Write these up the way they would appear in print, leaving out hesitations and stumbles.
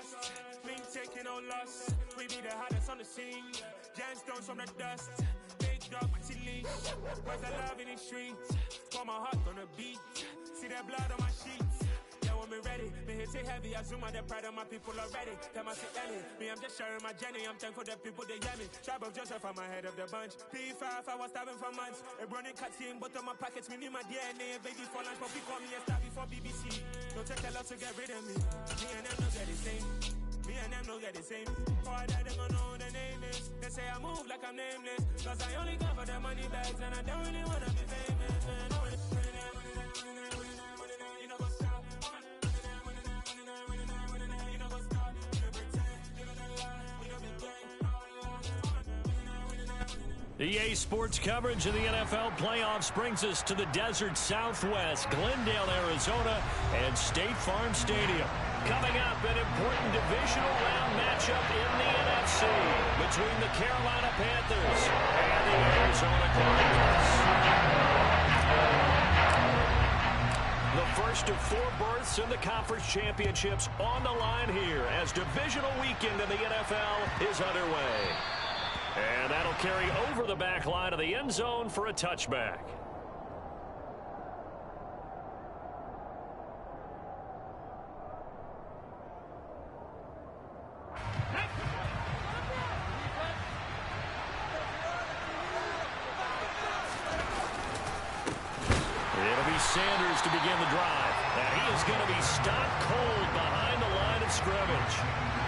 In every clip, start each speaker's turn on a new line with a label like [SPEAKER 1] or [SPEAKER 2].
[SPEAKER 1] trust. Me taking no loss. We be the hottest on the scene. Gemstones from the dust. Big dog, mighty leash. Where's the love in the streets? Pour my heart on the beat. See that blood on my sheets. Yeah, when me ready, me hit it heavy. I zoom out the pride of my people already. Tell my Ellie, me I'm just sharing my journey. I'm thankful the people they hear me. Tribe of Joseph, I'm ahead of the bunch. P5, I was starving for months. A running cutscene, but on my pockets, me need my DNA. Baby for lunch, but we call me a star before BBC. Don't take a lot to get rid of me. Me and them don't get the same. Me and them don't get the same. Boy, that they gonna know who the name is. They say I move like I'm nameless. Cause I only come for the money bags and I don't really wanna be famous, man.
[SPEAKER 2] EA Sports coverage of the NFL playoffs brings us to the desert Southwest, Glendale, Arizona, and State Farm Stadium. Coming up, an important divisional round matchup in the NFC between the Carolina Panthers and the Arizona Cardinals. The first of 4 berths in the conference championships on the line here as divisional weekend in the NFL is underway. And that'll carry over the back line of the end zone for a touchback. It'll be Sanders to begin the drive. And he is going to be stopped cold behind the line of scrimmage.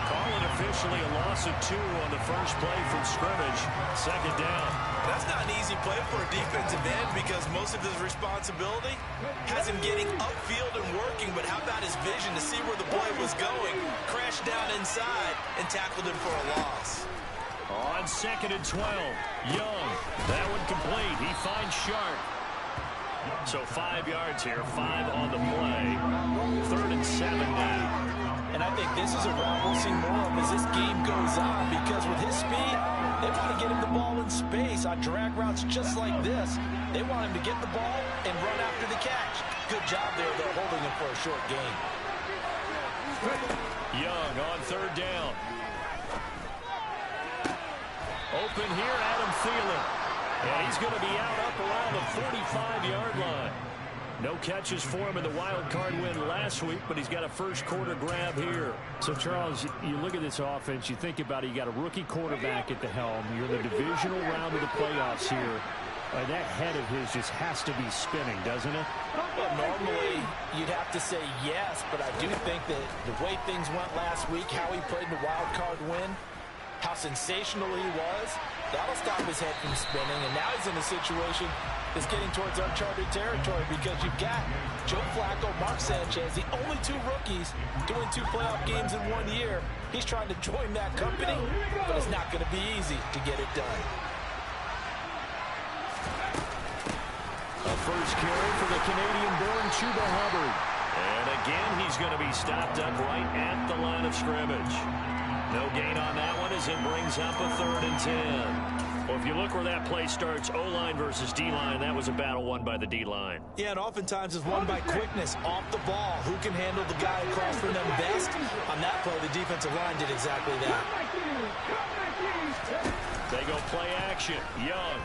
[SPEAKER 2] Call it officially a loss of 2 on the first play from scrimmage. Second down.
[SPEAKER 3] That's not an easy play for a defensive end because most of his responsibility has him getting upfield and working, but how about his vision to see where the play was going, crashed down inside, and tackled him for a loss.
[SPEAKER 2] On 2nd and 12, Young. That one complete. He finds Sharp. So 5 yards here, 5 on the play. 3rd and 7 now.
[SPEAKER 4] And I think this is a route we'll see more of as this game goes on because with his speed, they want to get him the ball in space on drag routes just like this. They want him to get the ball and run after the catch. Good job there, though, holding him for a short gain.
[SPEAKER 2] Young on 3rd down. Open here, Adam Thielen. And he's going to be out up around the 45-yard line. No catches for him in the wild card win last week, but he's got a first quarter grab here.
[SPEAKER 5] So, Charles, you look at this offense, you think about it, you got a rookie quarterback at the helm. You're in the divisional round of the playoffs here. That head of his just has to be spinning, doesn't it?
[SPEAKER 4] Well, normally you'd have to say yes, but I do think that the way things went last week, how he played in the wild card win, how sensational he was, that'll stop his head from spinning. And now he's in a situation that's getting towards uncharted territory because you've got Joe Flacco, Mark Sanchez, the only 2 rookies doing 2 playoff games in 1 year. He's trying to join that company, but it's not going to be easy to get it done.
[SPEAKER 2] A first carry for the Canadian-born Chuba Hubbard. And again, he's going to be stopped up right at the line of scrimmage. No gain on that one as it brings up a 3rd and 10. Well, if you look where that play starts, O-line versus D-line, that was a battle won by the D-line.
[SPEAKER 4] Yeah, and oftentimes it's won by quickness off the ball. Who can handle the guy across from them best? On that play, the defensive line did exactly that.
[SPEAKER 2] They go play action. Young.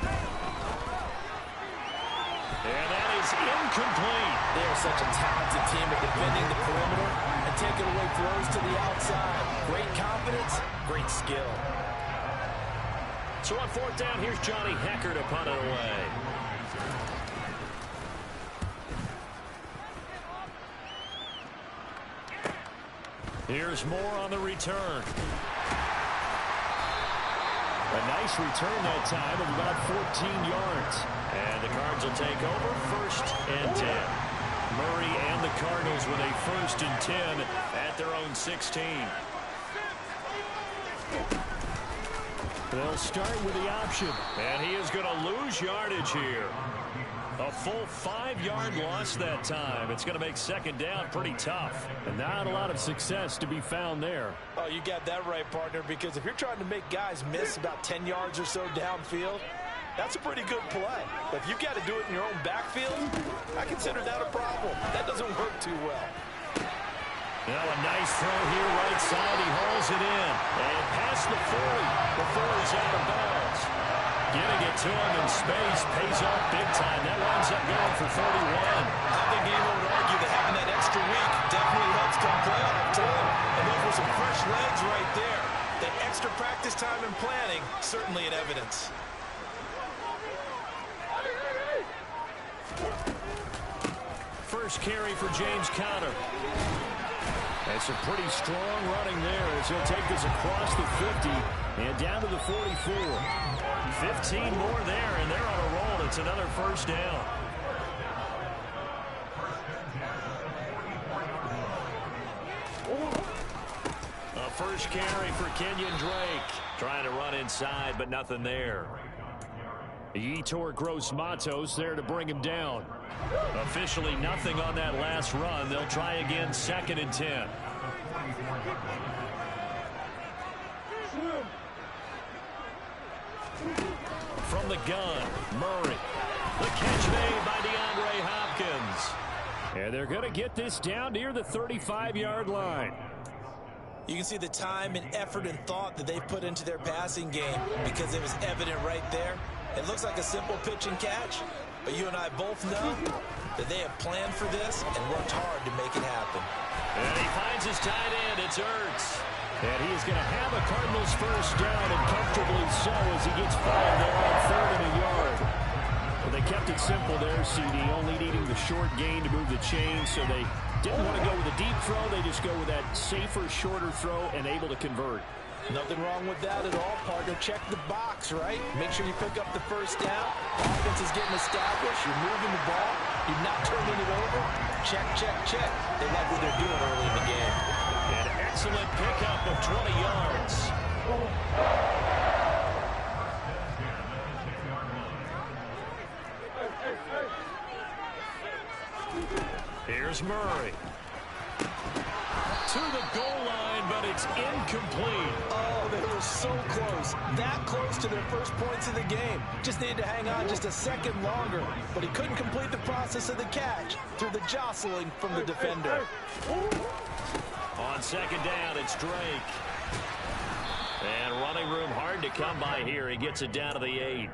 [SPEAKER 2] And that is incomplete.
[SPEAKER 4] They are such a talented team at defending the perimeter and taking away throws to the outside. Great confidence, great skill.
[SPEAKER 2] So on 4th down, here's Johnny Hecker to punt it away. Here's Moore on the return. A nice return that time of about 14 yards. And the Cards will take over 1st and 10. Murray and the Cardinals with a 1st and 10 at their own 16.
[SPEAKER 5] They'll start with the option.
[SPEAKER 2] And he is going to lose yardage here. A full 5-yard loss that time. It's going to make 2nd down pretty tough.
[SPEAKER 5] And not a lot of success to be found there.
[SPEAKER 4] Oh, you got that right, partner, because if you're trying to make guys miss about 10 yards or so downfield, that's a pretty good play. But if you've got to do it in your own backfield, I consider that a problem. That doesn't work too well.
[SPEAKER 2] Now a nice throw here right side. He hauls it in. And past the 40 before he's out of bounds. Getting it to him in space pays off big time. That winds up going for 41.
[SPEAKER 3] I think anyone would argue that having that extra week definitely helps come playoff time. And those were some fresh legs right there. That extra practice time and planning, certainly in evidence.
[SPEAKER 2] First carry for James Conner. That's a pretty strong running there as he'll take this across the 50 and down to the 44. 15 more there, and they're on a roll. It's another first down. A first carry for Kenyon Drake. Trying to run inside, but nothing there. Yetur Gross-Matos there to bring him down. Officially nothing on that last run. They'll try again, 2nd and 10. From the gun, Murray. The catch made by DeAndre Hopkins. And they're going to get this down near the 35-yard line.
[SPEAKER 3] You can see the time and effort and thought that they put into their passing game because it was evident right there. It looks like a simple pitch and catch, but you and I both know that they have planned for this and worked hard to make it happen.
[SPEAKER 2] And he finds his tight end. It's Ertz. And he's going to have a Cardinals first down, and comfortably so as he gets 5 there on 3rd and a yard. Well, they kept it simple there, CD, only needing the short gain to move the chain, so they didn't want to go with a deep throw. They just go with that safer, shorter throw and able to convert.
[SPEAKER 4] Nothing wrong with that at all, partner. Check the box, right? Make sure you pick up the first down. Offense is getting established. You're moving the ball. You're not turning it over. Check, check, check. They like what they're doing early in the game.
[SPEAKER 2] An excellent pickup of 20 yards. Here's Murray. To the goal line, but it's incomplete.
[SPEAKER 4] Oh, they were so close. That close to their first points of the game. Just needed to hang on just a second longer. But he couldn't complete the process of the catch through the jostling from the defender.
[SPEAKER 2] On 2nd down, it's Drake. And running room hard to come by here. He gets it down to the 8.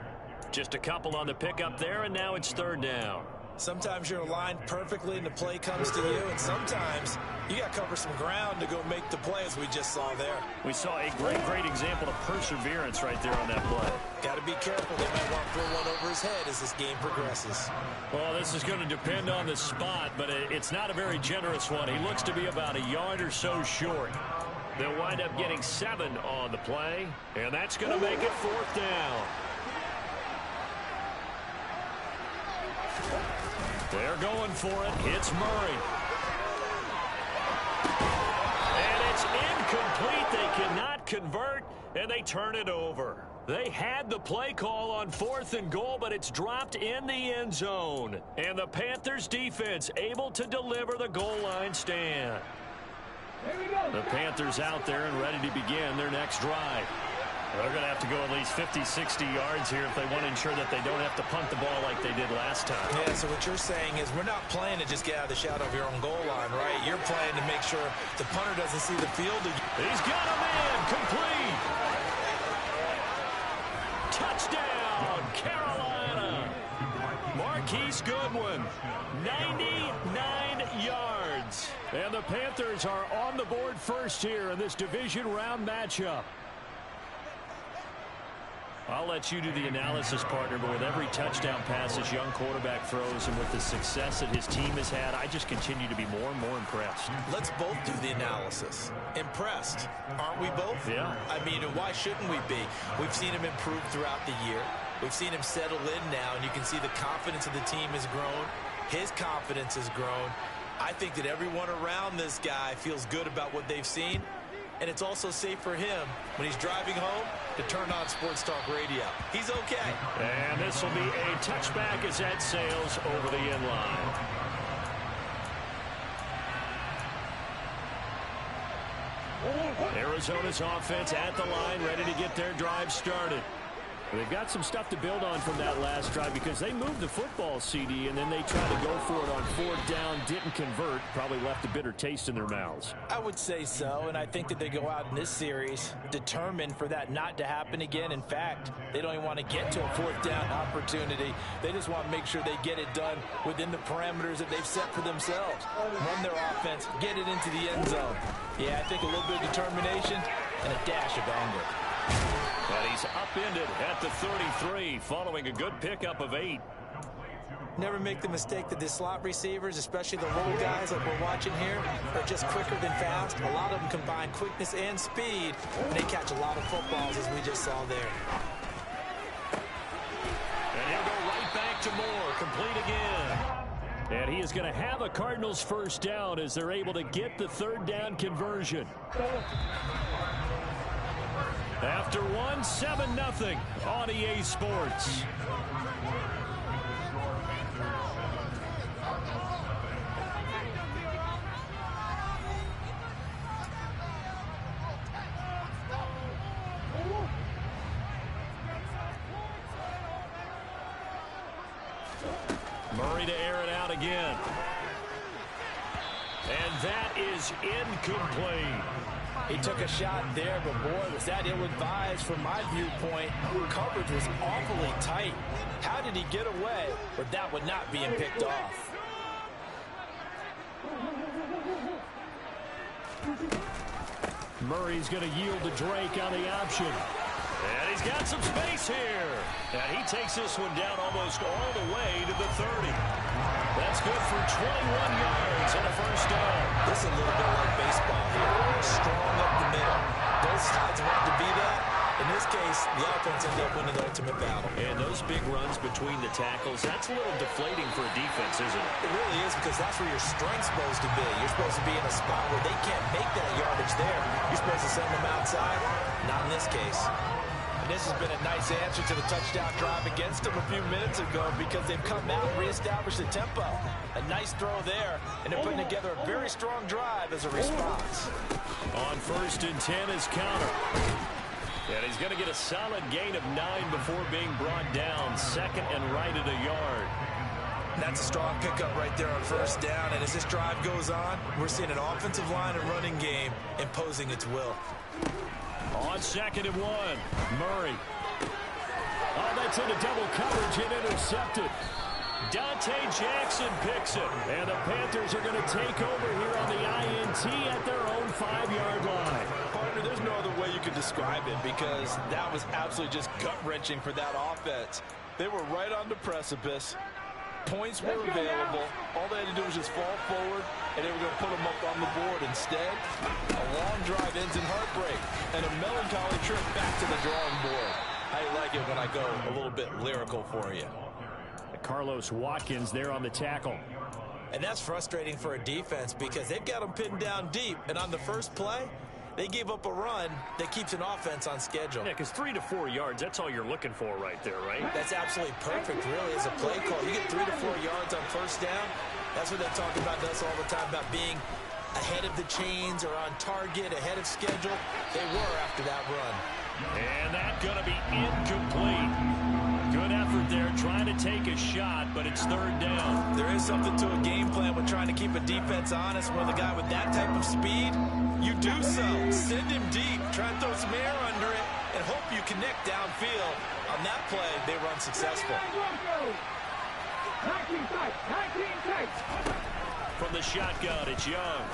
[SPEAKER 2] Just a couple on the pickup there, and now it's 3rd down.
[SPEAKER 3] Sometimes you're aligned perfectly and the play comes to you, and sometimes you got to cover some ground to go make the play, as we just saw there.
[SPEAKER 2] We saw a great example of perseverance right there on that play.
[SPEAKER 3] Got to be careful. They might want to throw one over his head as this game progresses.
[SPEAKER 2] Well, this is going to depend on the spot, but it's not a very generous one. He looks to be about a yard or so short. They'll wind up getting 7 on the play, and that's going to make it 4th down. They're going for it. It's Murray. And it's incomplete. They cannot convert, and they turn it over. They had the play call on 4th and goal, but it's dropped in the end zone. And the Panthers defense able to deliver the goal line stand. The Panthers out there and ready to begin their next drive. They're going to have to go at least 50, 60 yards here if they want to ensure that they don't have to punt the ball like they did last time.
[SPEAKER 3] Yeah, so what you're saying is we're not playing to just get out of the shadow of your own goal line, right? You're playing to make sure the punter doesn't see the field.
[SPEAKER 2] He's got him in. Complete. Touchdown, Carolina. Marquise Goodwin, 99 yards. And the Panthers are on the board first here in this division round matchup. I'll let you do the analysis, partner, but with every touchdown pass this young quarterback throws and with the success that his team has had, I just continue to be more and more impressed.
[SPEAKER 3] Let's both do the analysis. Impressed, aren't we both?
[SPEAKER 2] Yeah.
[SPEAKER 3] I mean, why shouldn't we be? We've seen him improve throughout the year. We've seen him settle in now, and you can see the confidence of the team has grown. His confidence has grown. I think that everyone around this guy feels good about what they've seen. And it's also safe for him when he's driving home to turn on Sports Talk Radio. He's okay.
[SPEAKER 2] And this will be a touchback as that sails over the end line. Arizona's offense at the line, ready to get their drive started.
[SPEAKER 5] They've got some stuff to build on from that last drive because they moved the football, CD, and then they tried to go for it on 4th down, didn't convert, probably left a bitter taste in their mouths.
[SPEAKER 4] I would say so, and I think that they go out in this series determined for that not to happen again. In fact, they don't even want to get to a 4th down opportunity. They just want to make sure they get it done within the parameters that they've set for themselves. Run their offense, get it into the end zone. Yeah, I think a little bit of determination and a dash of anger.
[SPEAKER 2] And he's upended at the 33 following a good pickup of 8.
[SPEAKER 4] Never make the mistake that the slot receivers, especially the little guys like we're watching here, are just quicker than fast. A lot of them combine quickness and speed, and they catch a lot of footballs, as we just saw there.
[SPEAKER 2] And he'll go right back to Moore, complete again.
[SPEAKER 5] And he is going to have a Cardinals first down as they're able to get the 3rd down conversion. After 7-0 on EA Sports. Murray to air it out again. And that is incomplete.
[SPEAKER 4] He took a shot there, but boy, was that ill-advised from my viewpoint. Coverage was awfully tight. How did he get away with that one not being picked off?
[SPEAKER 5] Murray's going to yield to Drake on the option.
[SPEAKER 2] And he's got some space here. And he takes this one down almost all the way to the 30. That's good for 21 yards and a first down.
[SPEAKER 4] This is a little bit like baseball here. Strong up the middle. Both sides want to be that. In this case, the offense ended up winning the ultimate battle.
[SPEAKER 2] And those big runs between the tackles, that's a little deflating for a defense, isn't it?
[SPEAKER 4] It really is, because that's where your strength's supposed to be. You're supposed to be in a spot where they can't make that yardage there. You're supposed to send them outside. Not in this case. And this has been a nice answer to the touchdown drive against them a few minutes ago, because they've come out and reestablished the tempo. A nice throw there, and they're putting together a very strong drive as a response.
[SPEAKER 2] On 1st and 10 is counter. And he's going to get a solid gain of 9 before being brought down. 2nd and right at a yard.
[SPEAKER 4] That's a strong pickup right there on 1st down. And as this drive goes on, we're seeing an offensive line and running game imposing its will.
[SPEAKER 5] On 2nd and 1, Murray. Oh, that's into double coverage and intercepted. Dante Jackson picks it. And the Panthers are going to take over here on the INT at their own 5-yard line.
[SPEAKER 4] Partner, there's no other way you could describe it, because that was absolutely just gut-wrenching for that offense. They were right on the precipice. Points were available. All they had to do was just fall forward, and they were going to put them up on the board. Instead, a long drive ends in heartbreak and a melancholy trip back to the drawing board. I like it when I go a little bit lyrical for you.
[SPEAKER 5] Carlos Watkins there on the tackle.
[SPEAKER 4] And that's frustrating for a defense, because they've got them pinned down deep, and on the first play, they gave up a run that keeps an offense on schedule.
[SPEAKER 5] Yeah, because 3 to 4 yards, that's all you're looking for right there, right?
[SPEAKER 4] That's absolutely perfect, really, as a play call. You get 3 to 4 yards on 1st down. That's what they talk about to us all the time, about being ahead of the chains or on target, ahead of schedule. They were after that run.
[SPEAKER 2] And that's going to be incomplete. Good effort there, trying to take a shot, but it's 3rd down.
[SPEAKER 4] There is something to a game plan with trying to keep a defense honest. When the guy with that type of speed, you do so. Send him deep, try and throw some air under it, and hope you connect downfield. On that play, they were unsuccessful.
[SPEAKER 2] From the shotgun, it's Young.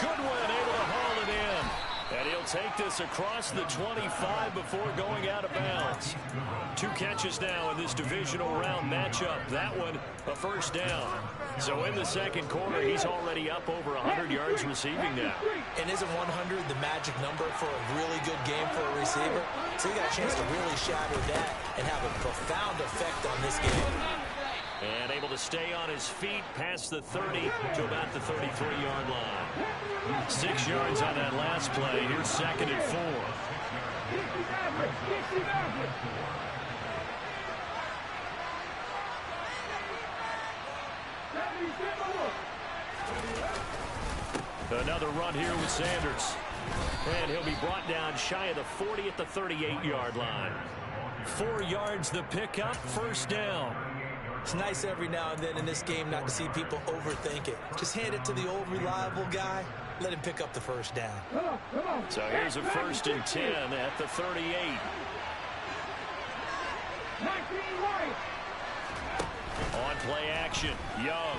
[SPEAKER 2] Goodwin able to haul it in. And he'll take this across the 25 before going out of bounds. 2 catches now in this divisional round matchup. That one, a first down. So in the second quarter, he's already up over 100 yards receiving now.
[SPEAKER 4] And isn't 100 the magic number for a really good game for a receiver? So you got a chance to really shatter that and have a profound effect on this game.
[SPEAKER 2] And able to stay on his feet past the 30 to about the 33-yard line. 6 yards on that last play. Here's 2nd and 4. Another run here with Sanders.
[SPEAKER 5] And he'll be brought down shy of the 40 at the 38-yard line. 4 yards the pickup, first down.
[SPEAKER 4] It's nice every now and then in this game not to see people overthink it. Just hand it to the old reliable guy. Let him pick up the first down.
[SPEAKER 5] So here's a 1st and 10 at the 38. On play action, Young.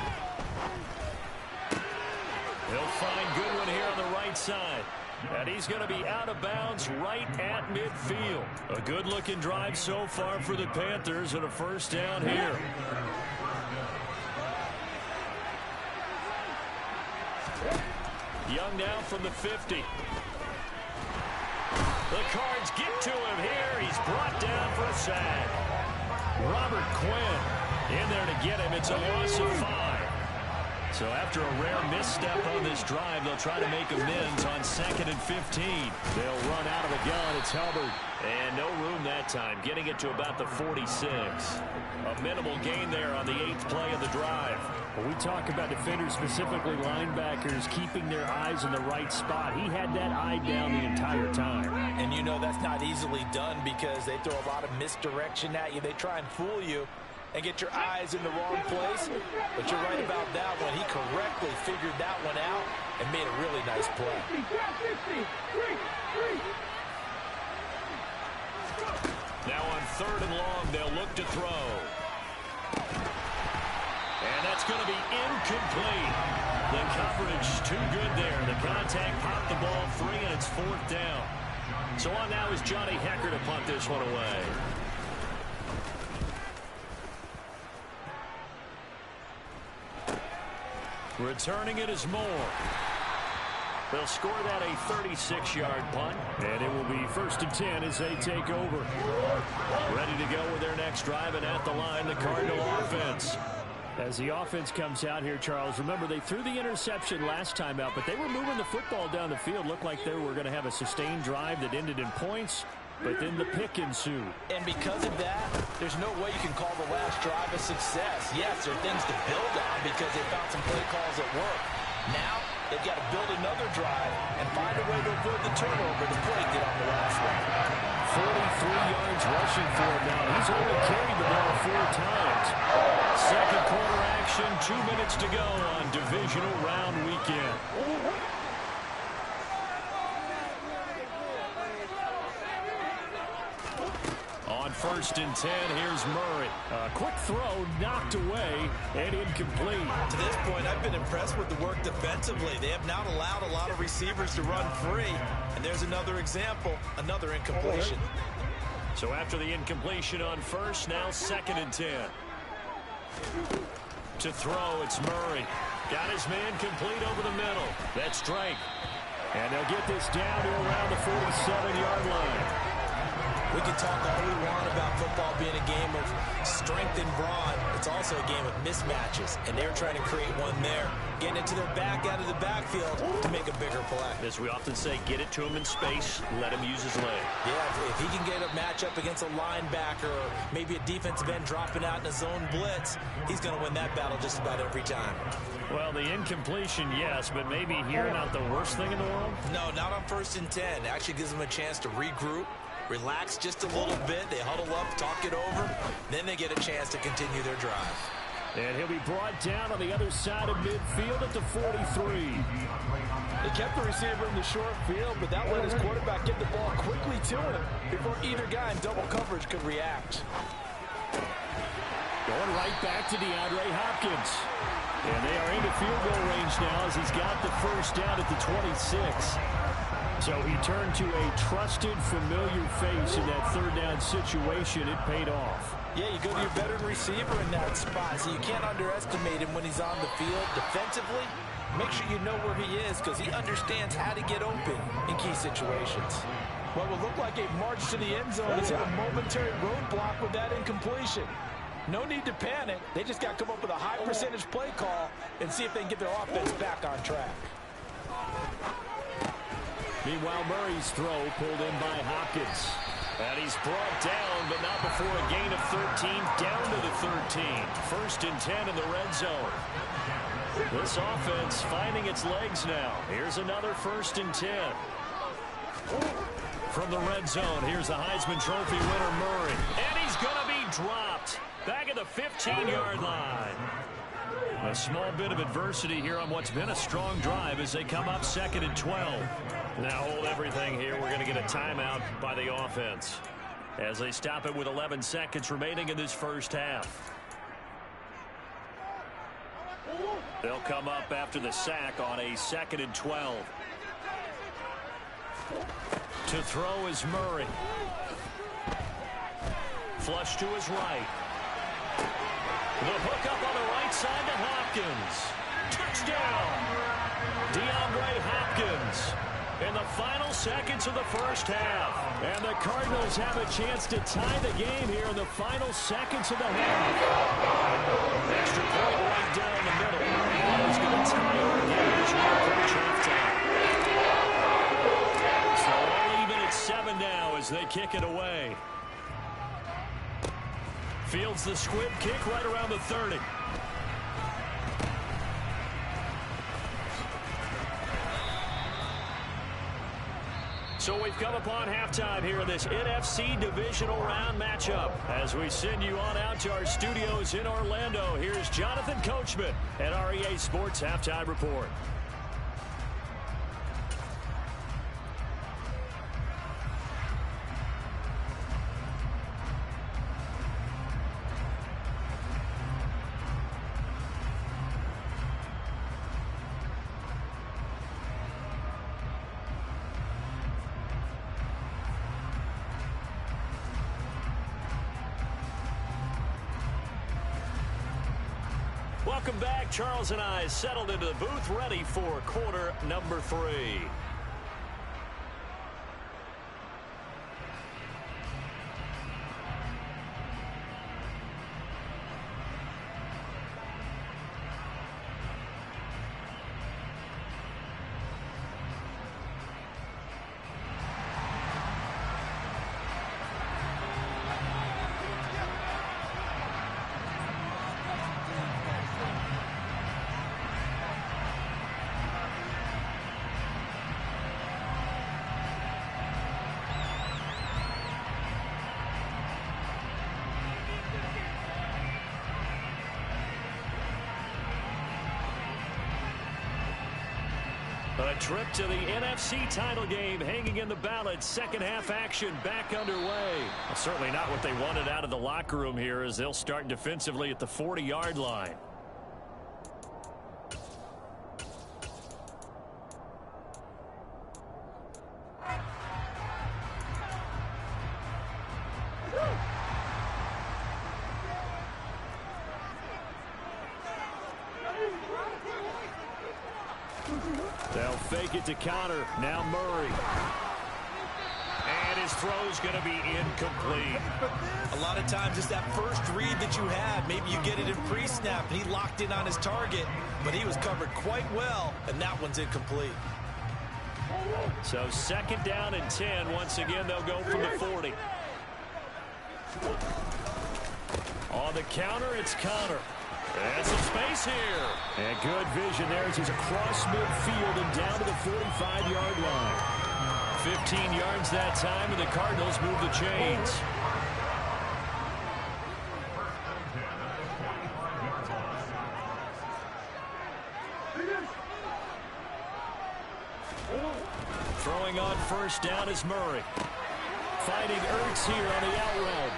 [SPEAKER 5] He'll find Goodwin here on the right side. And he's going to be out of bounds right at midfield. A good-looking drive so far for the Panthers and a first down here. Young now from the 50. The Cards get to him here. He's brought down for a sack. Robert Quinn in there to get him. It's a loss of 5. So after a rare misstep on this drive, they'll try to make amends on 2nd and 15. They'll run out of the gun. It's Hubbard. And no room that time, getting it to about the 46. A minimal gain there on the 8th play of the drive. When we talk about defenders, specifically linebackers, keeping their eyes in the right spot, he had that eye down the entire time.
[SPEAKER 4] And you know that's not easily done because they throw a lot of misdirection at you. They try and fool you and get your eyes in the wrong place. But you're right about that one. He correctly figured that one out and made a really nice play.
[SPEAKER 5] Now on 3rd and long, they'll look to throw. And that's going to be incomplete. The coverage too good there. The contact popped the ball free, and it's 4th down. So on now is Johnny Hecker to punt this one away. Returning it is Moore. They'll score that a 36-yard punt, and it will be 1st and 10 as they take over. Ready to go with their next drive, and at the line, the Cardinal offense. As the offense comes out here, Charles, remember they threw the interception last time out, but they were moving the football down the field. Looked like they were going to have a sustained drive that ended in points, but then the pick ensued.
[SPEAKER 4] And because of that, there's no way you can call the last drive a success. Yes, there are things to build on because they found some play calls that work. Now, they've got to build another drive and find a way to avoid the turnover the play did on the last one.
[SPEAKER 5] 43 yards rushing for him now. He's only carried the ball 4 times. Second quarter action, 2 minutes to go on divisional round weekend. On 1st and 10, here's Murray. A quick throw, knocked away, and incomplete.
[SPEAKER 3] To this point, I've been impressed with the work defensively. They have not allowed a lot of receivers to run free. And there's another example, another incompletion.
[SPEAKER 5] So after the incompletion on 1st, now 2nd and 10. To throw, it's Murray. Got his man complete over the middle. That's Drake. And they'll get this down to around the 47-yard line.
[SPEAKER 3] We can talk all we want about football being a game of strength and brawn. It's also a game of mismatches, and they're trying to create one there, getting it to their back out of the backfield to make a bigger play.
[SPEAKER 5] As we often say, get it to him in space, let him use his leg.
[SPEAKER 3] Yeah, if he can get a matchup against a linebacker or maybe a defensive end dropping out in a zone blitz, he's going to win that battle just about every time.
[SPEAKER 5] Well, the incompletion, yes, but maybe here not the worst thing in the world?
[SPEAKER 3] No, not on 1st and 10. It actually gives them a chance to regroup, relax just a little bit. They huddle up, talk it over. Then they get a chance to continue their drive.
[SPEAKER 5] And he'll be brought down on the other side of midfield at the 43.
[SPEAKER 4] They kept the receiver in the short field, but that let his quarterback get the ball quickly to him before either guy in double coverage could react.
[SPEAKER 5] Going right back to DeAndre Hopkins. And they are into field goal range now as he's got the first down at the 26. So he turned to a trusted, familiar face in that 3rd down situation. It paid off.
[SPEAKER 4] Yeah, you go to your veteran receiver in that spot, so you can't underestimate him when he's on the field. Defensively, make sure you know where he is because he understands how to get open in key situations. What will look like a march to the end zone has hit a momentary roadblock with that incompletion. No need to panic. They just got to come up with a high percentage play call and see if they can get their offense back on track.
[SPEAKER 5] Meanwhile, Murray's throw pulled in by Hopkins. And he's brought down, but not before a gain of 13, down to the 13. 1st and 10 in the red zone. This offense finding its legs now. Here's another 1st and 10. From the red zone, here's the Heisman Trophy winner, Murray. And he's going to be dropped back at the 15-yard line. A small bit of adversity here on what's been a strong drive as they come up 2nd and 12. Now hold everything here. We're going to get a timeout by the offense as they stop it with 11 seconds remaining in this first half. They'll come up after the sack on a 2nd and 12. To throw is Murray. Flush to his right. The hook up on the right side to Hopkins. Touchdown! DeAndre Hopkins in the final seconds of the first half. And the Cardinals have a chance to tie the game here in the final seconds of the half. Extra point right down the middle. He's going to tie our game as we approach halftime. So all even at 7 now as they kick it away. Fields the squib kick right around the 30. So we've come upon halftime here in this NFC divisional round matchup. As we send you on out to our studios in Orlando, here's Jonathan Coachman at REA Sports Halftime Report. Welcome back. Charles and I settled into the booth ready for quarter number 3. A trip to the NFC title game hanging in the balance. Second half action back underway. Well, certainly not what they wanted out of the locker room here as they'll start defensively at the 40-yard line. They'll fake it to counter. Now Murray. And his throw's going to be incomplete.
[SPEAKER 3] A lot of times it's that first read that you have. Maybe you get it in pre-snap, and he locked in on his target, but he was covered quite well, and that one's incomplete.
[SPEAKER 5] So 2nd down and 10. Once again, they'll go from the 40. On the counter, it's Connor. And some space here. And good vision there as he's across midfield and down to the 45-yard line. 15 yards that time, and the Cardinals move the chains. Throwing on first down is Murray. Finding Ertz here on the out route.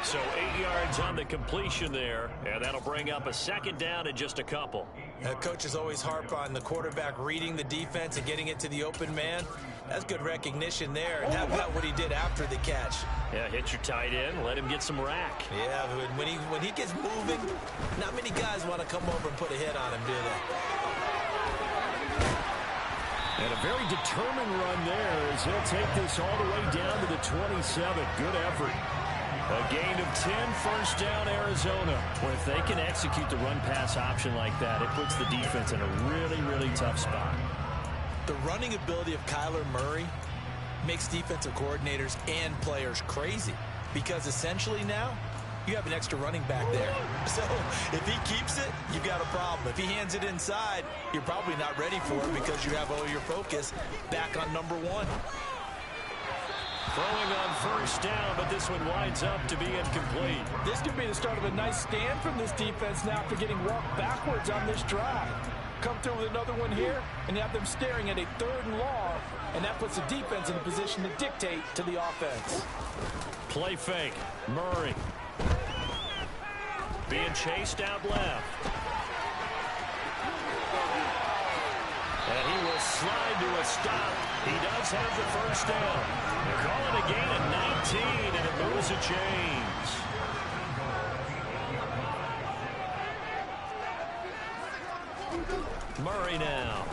[SPEAKER 5] So 8 yards on the completion there, and that'll bring up a 2nd down and just a couple.
[SPEAKER 3] Coaches always harp on the quarterback reading the defense and getting it to the open man. That's good recognition there. And how about what he did after the catch?
[SPEAKER 5] Yeah, hit your tight end, let him get some rack.
[SPEAKER 3] Yeah, when he gets moving, not many guys want to come over and put a hit on him, do they?
[SPEAKER 5] And a very determined run there as he'll take this all the way down to the 27. Good effort. A gain of 10, first down, Arizona. Well, if they can execute the run-pass option like that, it puts the defense in a really, really tough spot.
[SPEAKER 3] The running ability of Kyler Murray makes defensive coordinators and players crazy because essentially now you have an extra running back there. So if he keeps it, you've got a problem. If he hands it inside, you're probably not ready for it because you have all your focus back on number 1.
[SPEAKER 5] Throwing on first down, but this one winds up to be incomplete.
[SPEAKER 4] This could be the start of a nice stand from this defense now after getting walked backwards on this drive. Come through with another one here, and you have them staring at a 3rd and long, and that puts the defense in a position to dictate to the offense.
[SPEAKER 5] Play fake. Murray. Being chased out left. And he will slide to a stop. He does have the first down. They're calling a gain of 19, and it moves the chains. Murray now.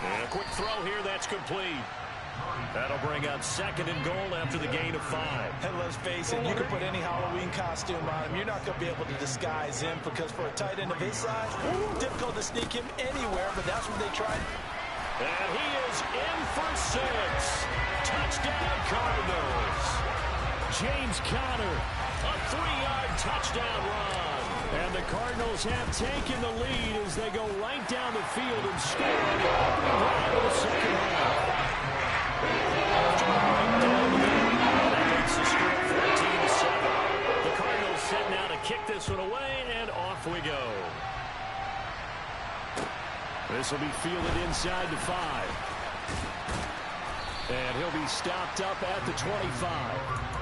[SPEAKER 5] And a quick throw here, that's complete. That'll bring up 2nd and goal after the gain of 5.
[SPEAKER 4] And let's face it, you can put any Halloween costume on him. You're not going to be able to disguise him because for a tight end of his size, difficult to sneak him anywhere, but that's what they tried.
[SPEAKER 5] And he is in for 6. Touchdown, Cardinals. James Conner, a 3-yard touchdown run. And the Cardinals have taken the lead as they go right down the field and score on the opening drive of the second half. That makes the score 14-7. The Cardinals set now to kick this one away, and off we go. This will be fielded inside the 5. And he'll be stopped up at the 25.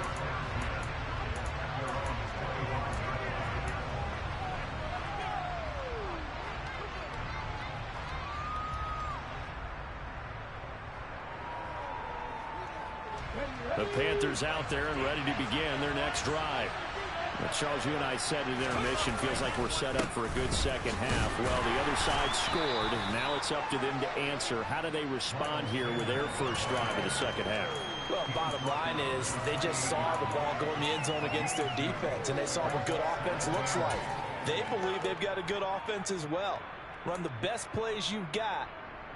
[SPEAKER 5] The Panthers out there and ready to begin their next drive. But Charles, you and I said at intermission, feels like we're set up for a good second half. Well, the other side scored, and now it's up to them to answer. How do they respond here with their first drive of the second half?
[SPEAKER 4] Well, bottom line is they just saw the ball go in the end zone against their defense, and they saw what good offense looks like. They believe they've got a good offense as well. Run the best plays you've got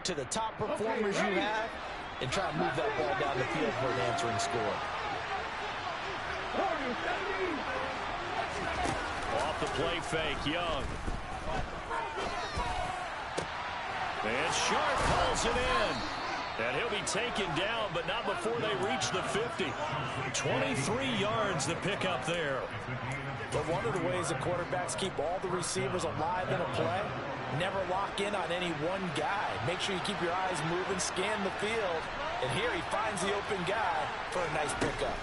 [SPEAKER 4] to the top performers you have, and try to move that ball down the field for an answering score.
[SPEAKER 5] Off the play fake, Young. And Sharp pulls it in. And he'll be taken down, but not before they reach the 50. 23 yards to pick up there.
[SPEAKER 4] But one of the ways the quarterbacks keep all the receivers alive in a play, never lock in on any one guy. Make sure you keep your eyes moving, scan the field. And here he finds the open guy for a nice pickup.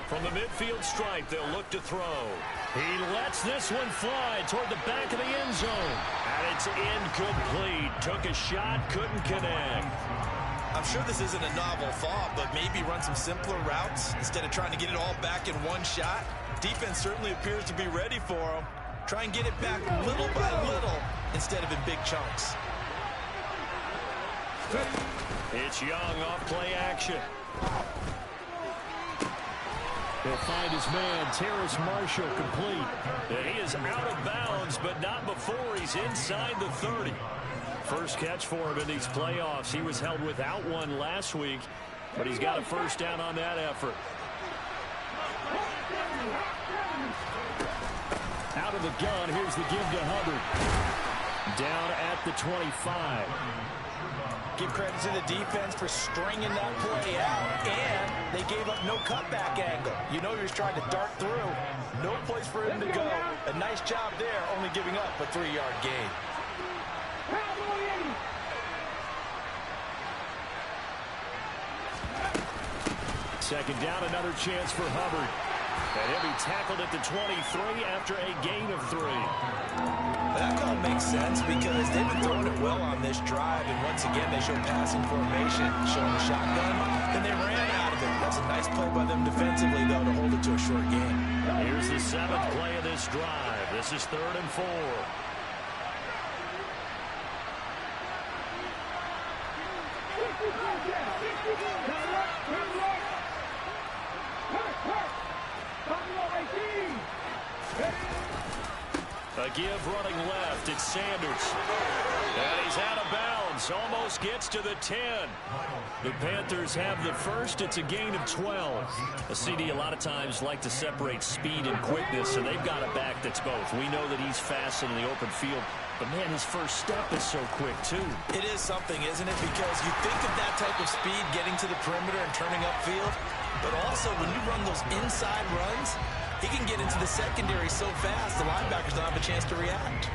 [SPEAKER 5] From the midfield stripe, they'll look to throw. He lets this one fly toward the back of the end zone. And it's incomplete. Took a shot, couldn't connect.
[SPEAKER 3] I'm sure this isn't a novel thought, but maybe run some simpler routes instead of trying to get it all back in one shot. Defense certainly appears to be ready for him. Try and get it back little by little instead of in big chunks.
[SPEAKER 5] It's Young off play action. He'll find his man, Terrace Marshall, complete. And he is out of bounds, but not before he's inside the 30. First catch for him in these playoffs. He was held without one last week, but he's got a first down on that effort. Out of the gun, here's the give to Hubbard. Down at the 25.
[SPEAKER 4] Give credit to the defense for stringing that play out, and they gave up no cutback angle. You know he was trying to dart through. No place for him to go. A nice job there, only giving up a 3-yard gain.
[SPEAKER 5] Second down, another chance for Hubbard. And he'll be tackled at the 23 after a gain of 3.
[SPEAKER 4] That call makes sense because they've been throwing it well on this drive, and once again they show passing formation, showing the shotgun, and they ran out of it. That's a nice play by them defensively, though, to hold it to a short game.
[SPEAKER 5] Here's the 7th play of this drive. This is 3rd and 4. A give running left. It's Sanders.
[SPEAKER 2] And he's out of bounds. Almost gets to the 10. The Panthers have the first. It's a gain of 12. A CD a lot of times like to separate speed and quickness, and they've got a back that's both. We know that he's fast in the open field, but, man, his first step is so quick, too.
[SPEAKER 3] It is something, isn't it? Because you think of that type of speed getting to the perimeter and turning upfield, but also when you run those inside runs, he can get into the secondary so fast the linebackers don't have a chance to react.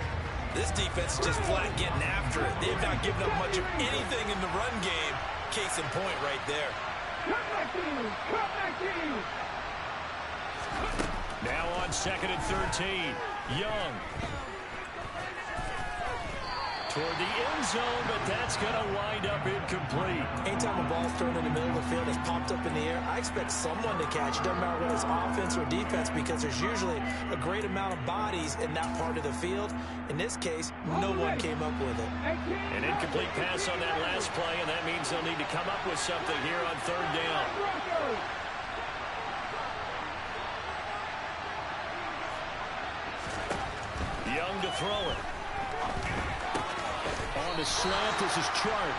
[SPEAKER 3] This defense is just flat getting after it. They've not given up much of anything in the run game. Case in point right there.
[SPEAKER 2] Now on 2nd and 13. Young. Toward the end zone, but that's going to wind up incomplete.
[SPEAKER 3] Anytime a ball's thrown in the middle of the field, it's popped up in the air, I expect someone to catch. It doesn't matter whether it's offense or defense, because there's usually a great amount of bodies in that part of the field. In this case, no one came up with it.
[SPEAKER 2] An incomplete pass on that last play, and that means they'll need to come up with something here on 3rd down. Young to throw it. On the slant, this is Chark.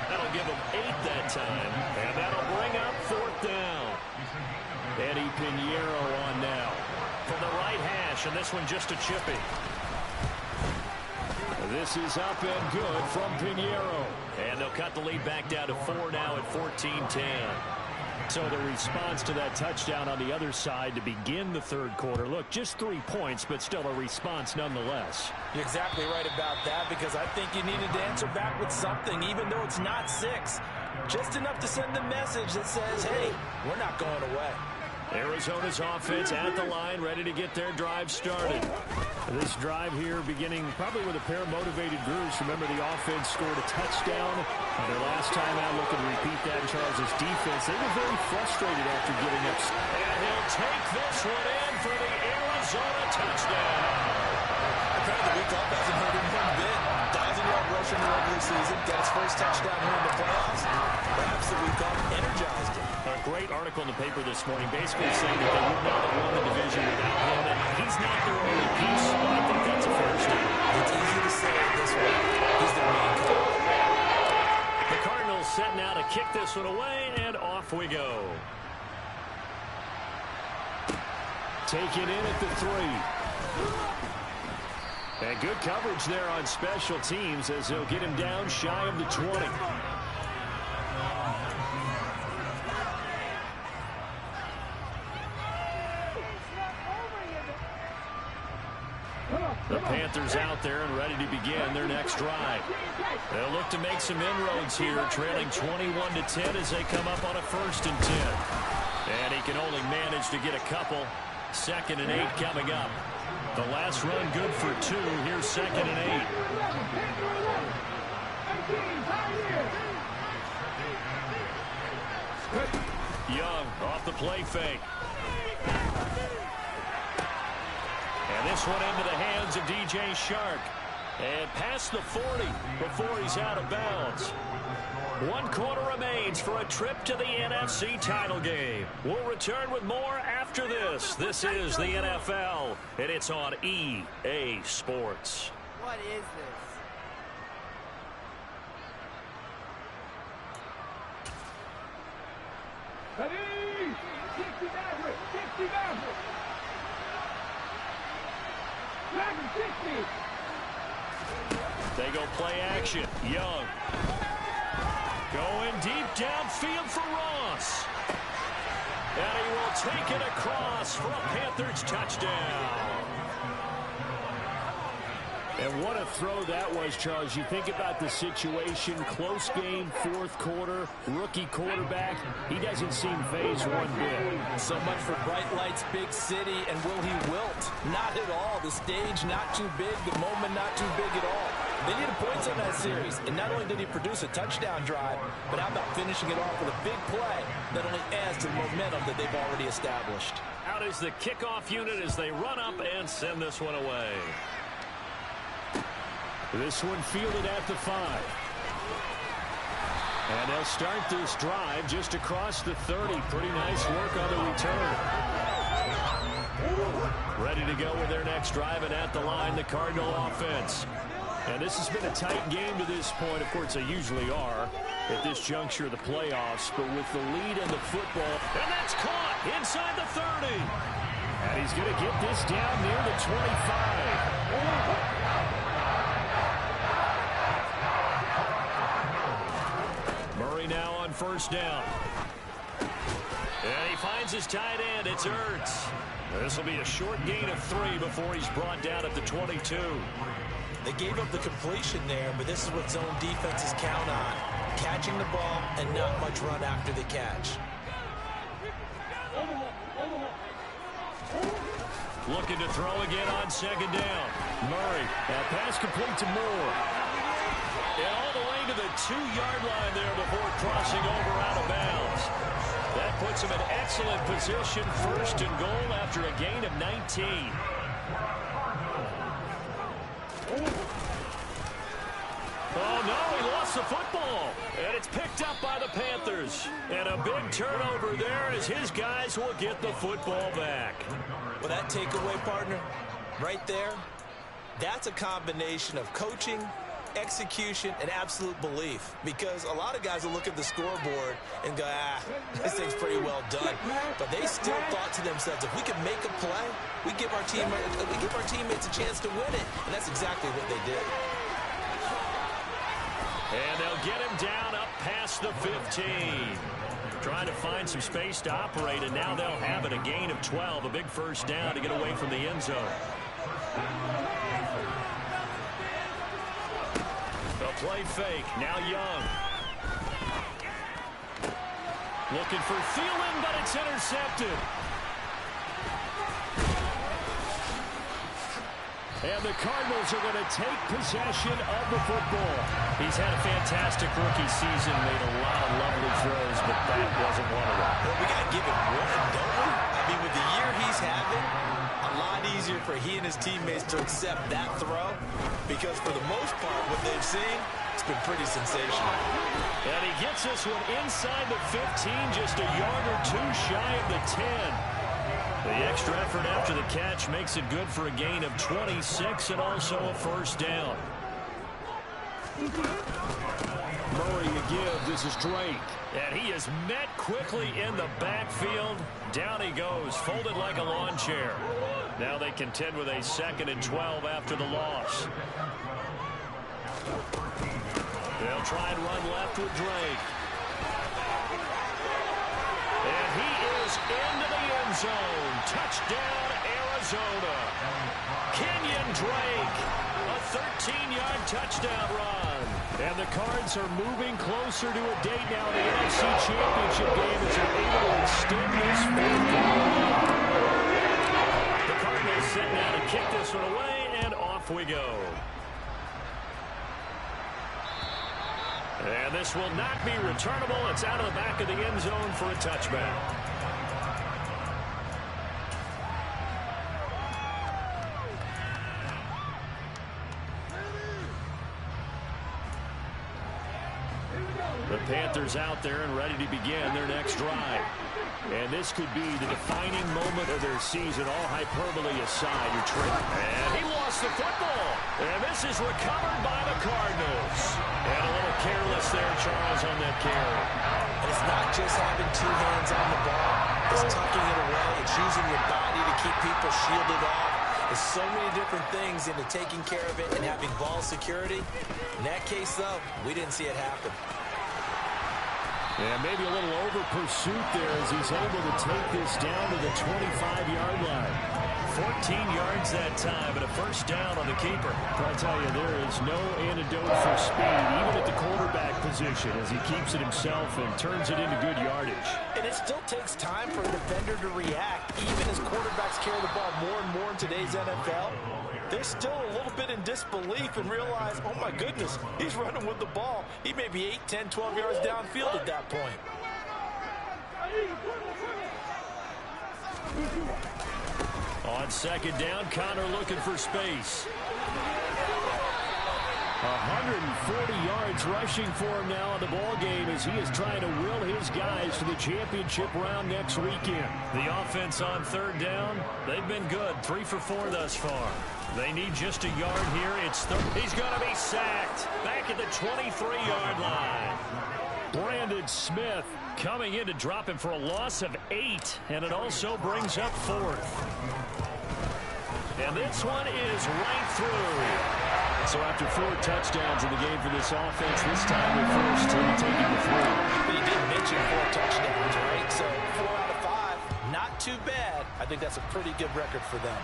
[SPEAKER 2] That'll give him 8 that time. And that'll bring up 4th down. Eddie Pinheiro on now. From the right hash, and this one just a chippy. This is up and good from Pinheiro. And they'll cut the lead back down to 4 now at 14-10. So the response to that touchdown on the other side to begin the 3rd quarter. Look, just 3 points, but still a response nonetheless.
[SPEAKER 3] You're exactly right about that, because I think you needed to answer back with something, even though it's not 6. Just enough to send a message that says, hey, we're not going away.
[SPEAKER 2] Arizona's offense at the line, ready to get their drive started. This drive here beginning probably with a pair of motivated groups. Remember, the offense scored a touchdown. Their last time out, looking to repeat that in Charles' defense. They were very frustrated after giving up. And he'll take this one in for the Arizona touchdown.
[SPEAKER 3] Apparently the week off hasn't hurt him one bit. 1,000-yard rush in the regular season. Got his first touchdown here in the playoffs. Perhaps the week off energized him.
[SPEAKER 2] A great article in the paper this morning basically saying that they would not have won the division without him. And he's not their only piece, but I think that's a fair statement.
[SPEAKER 3] It's easy to say it this way. He's their main coach.
[SPEAKER 2] The Cardinals set now to kick this one away, and off we go. Taken in at the 3. And good coverage there on special teams as they'll get him down shy of the 20. The Panthers out there and ready to begin their next drive. They'll look to make some inroads here, trailing 21-10 as they come up on a 1st and 10. And he can only manage to get a couple. 2nd and 8 coming up. The last run good for 2. Here's 2nd and 8. Young off the play fake. And this one into the hands of DJ Chark. And past the 40 before he's out of bounds. 1 quarter remains for a trip to the NFC title game. We'll return with more after this. This is the NFL, and it's on EA Sports.
[SPEAKER 6] What is this?
[SPEAKER 7] Ready? 60 Maverick! 60 Maverick! 60!
[SPEAKER 2] They go play action. Young. Going deep downfield for Ross. And he will take it across for a Panthers touchdown. And what a throw that was, Charles. You think about the situation, close game, 4th quarter, rookie quarterback. He doesn't seem phased one bit.
[SPEAKER 3] So much for bright lights, big city, and will he wilt? Not at all. The stage not too big, the moment not too big at all. They needed points on that series, and not only did he produce a touchdown drive, but how about finishing it off with a big play that only adds to the momentum that they've already established.
[SPEAKER 2] Out is the kickoff unit as they run up and send this one away. This one fielded at the 5. And they'll start this drive just across the 30. Pretty nice work on the return. Ready to go with their next drive, and at the line, the Cardinal offense.
[SPEAKER 5] And this has been a tight game to this point. Of course, they usually are at this juncture of the playoffs. But with the lead in the football, and that's caught inside the 30. And he's going to get this down near the 25. Murray now on first down. And he finds his tight end. It's Ertz. This will be a short gain of 3 before he's brought down at the 22.
[SPEAKER 4] They gave up the completion there, but this is what zone defenses count on. Catching the ball and not much run after the catch.
[SPEAKER 5] Looking to throw again on second down. Murray. That pass complete to Moore. And all the way to the 2-yard line there before crossing over out of bounds. That puts him in excellent position, first and goal after a gain of 19. Oh, no, he lost the football. And it's picked up by the Panthers. And a big turnover there as his guys will get the football back.
[SPEAKER 4] Well, that takeaway, partner, right there, that's a combination of coaching, execution, and absolute belief. Because a lot of guys will look at the scoreboard and go, this thing's pretty well done. But they still thought to themselves, if we can make a play, we give our teammates a chance to win it. And that's exactly what they did.
[SPEAKER 5] And they'll get him down up past the 15. Trying to find some space to operate, and now they'll have it. A gain of 12, a big first down to get away from the end zone. They'll play fake. Now Young. Looking for Thielen, but it's intercepted. And the Cardinals are going to take possession of the football. He's had a fantastic rookie season, made a lot of lovely throws, but that wasn't one of them.
[SPEAKER 4] Well, we got to give him one, don't we? I mean, with the year he's having, a lot easier for he and his teammates to accept that throw, because for the most part, what they've seen, it's been pretty sensational.
[SPEAKER 5] And he gets this one inside the 15, just a yard or two shy of the 10. The extra effort after the catch makes it good for a gain of 26 and also a first down. Murray again. This is Drake. And he is met quickly in the backfield. Down he goes, folded like a lawn chair. Now they contend with a 2nd and 12 after the loss. They'll try and run left with Drake. And he is into the end zone. Touchdown, Arizona. Kenyon Drake, a 13-yard touchdown run. And the Cards are moving closer to a date now in the NFC Championship game as they're able to extend this fourth quarter. The Cardinals set now to kick this one away, and off we go. And this will not be returnable. It's out of the back of the end zone for a touchback. The Panthers out there and ready to begin their next drive. And this could be the defining moment of their season. All hyperbole aside, your trick. And he lost the football. And this is recovered by the Cardinals. And a little careless there, Charles, on that carry.
[SPEAKER 4] And it's not just having two hands on the ball. It's tucking it away. It's using your body to keep people shielded off. There's so many different things into taking care of it and having ball security. In that case, though, we didn't see it happen.
[SPEAKER 5] And maybe a little over pursuit there as he's able to take this down to the 25-yard line. 14 yards that time, and a first down on the keeper. I tell you, there is no antidote for speed, even at the quarterback position, as he keeps it himself and turns it into good yardage.
[SPEAKER 4] And it still takes time for a defender to react, even as quarterbacks carry the ball more and more in today's NFL. They're still a little bit in disbelief and realize, oh my goodness, he's running with the ball. He may be 8, 10, 12 yards downfield at that point.
[SPEAKER 5] On second down, Connor looking for space. 140 yards rushing for him now in the ball game as he is trying to will his guys to the championship round next weekend.
[SPEAKER 2] The offense on third down, they've been good. 3 for 4 thus far. They need just a yard here. It's third. He's going to be sacked back at the 23-yard line.
[SPEAKER 5] Brandon Smith coming in to drop him for a loss of 8, and it also brings up 4th. And this one is right through. So after 4 touchdowns in the game for this offense, this time they're forced to be taking the 3.
[SPEAKER 4] But you did mention 4 touchdowns, right? So 4 out of 5, not too bad. I think that's a pretty good record for them.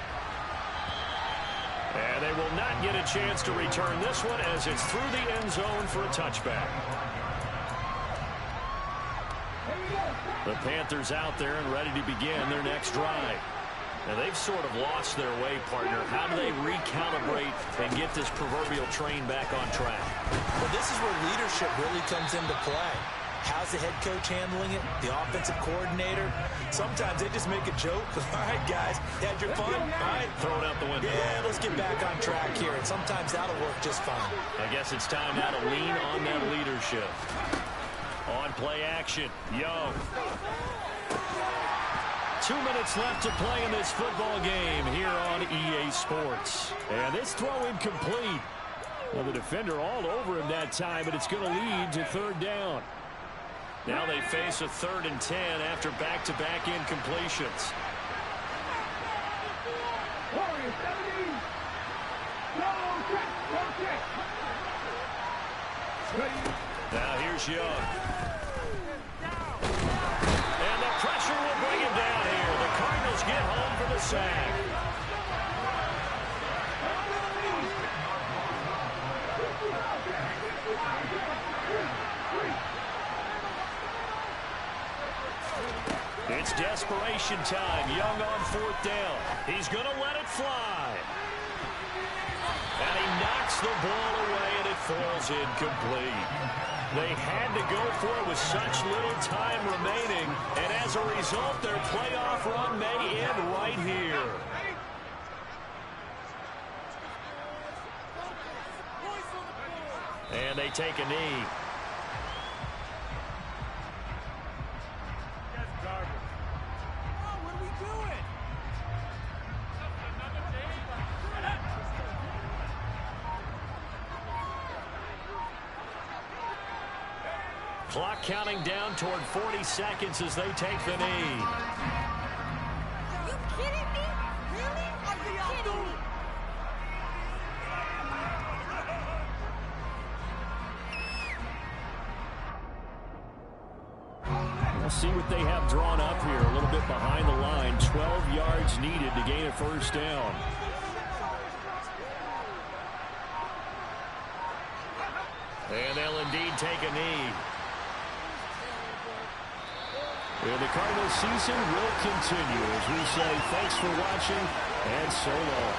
[SPEAKER 5] And they will not get a chance to return this one as it's through the end zone for a touchback. The Panthers out there and ready to begin their next drive. Now, they've sort of lost their way, partner. How do they recalibrate and get this proverbial train back on track?
[SPEAKER 4] Well, this is where leadership really comes into play. How's the head coach handling it? The offensive coordinator? Sometimes they just make a joke. All right, guys, had your fun? All right.
[SPEAKER 5] Throw it out the window.
[SPEAKER 4] Yeah, let's get back on track here. And sometimes that'll work just fine.
[SPEAKER 5] I guess it's time now to lean on that leadership. On play action, Young. 2 minutes left to play in this football game here on EA Sports. And this throw incomplete. Well, the defender all over him that time, but it's going to lead to third down. Now they face a 3rd and 10 after back-to-back incompletions. Now here's Young. And the pressure will bring him down here. The Cardinals get home for the sack. It's desperation time. Young on 4th down. He's going to let it fly. And he knocks the ball away, and it falls incomplete. They had to go for it with such little time remaining, and as a result, their playoff run may end right here. And they take a knee. Clock counting down toward 40 seconds as they take the knee.
[SPEAKER 6] Are you kidding me? Really? Are you kidding me?
[SPEAKER 5] We'll see what they have drawn up here. A little bit behind the line. 12 yards needed to gain a 1st down. And they'll indeed take a knee. And the Cardinals season will continue as we say thanks for watching and so long.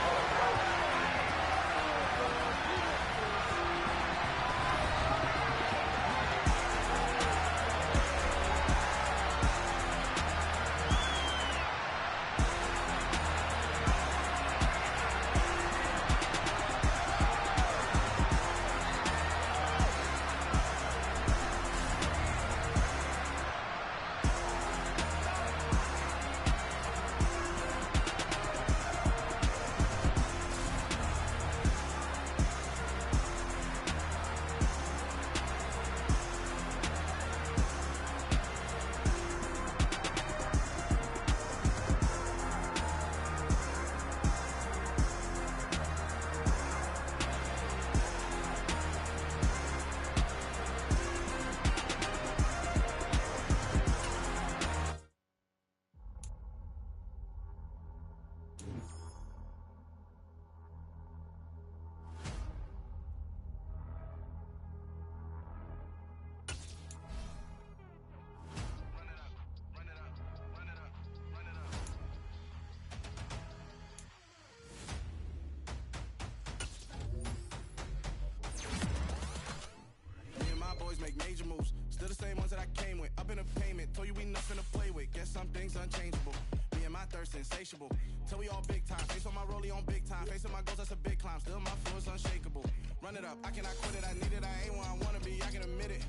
[SPEAKER 8] insatiable. Till we all big time. Face on my rollie on big time. Facing my goals, that's a big climb. Still my flow is unshakable. Run it up, I cannot quit it. I need it, I ain't where I wanna be, I can admit it.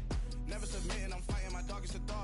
[SPEAKER 8] Never submitting, I'm fighting, my dog is a dog.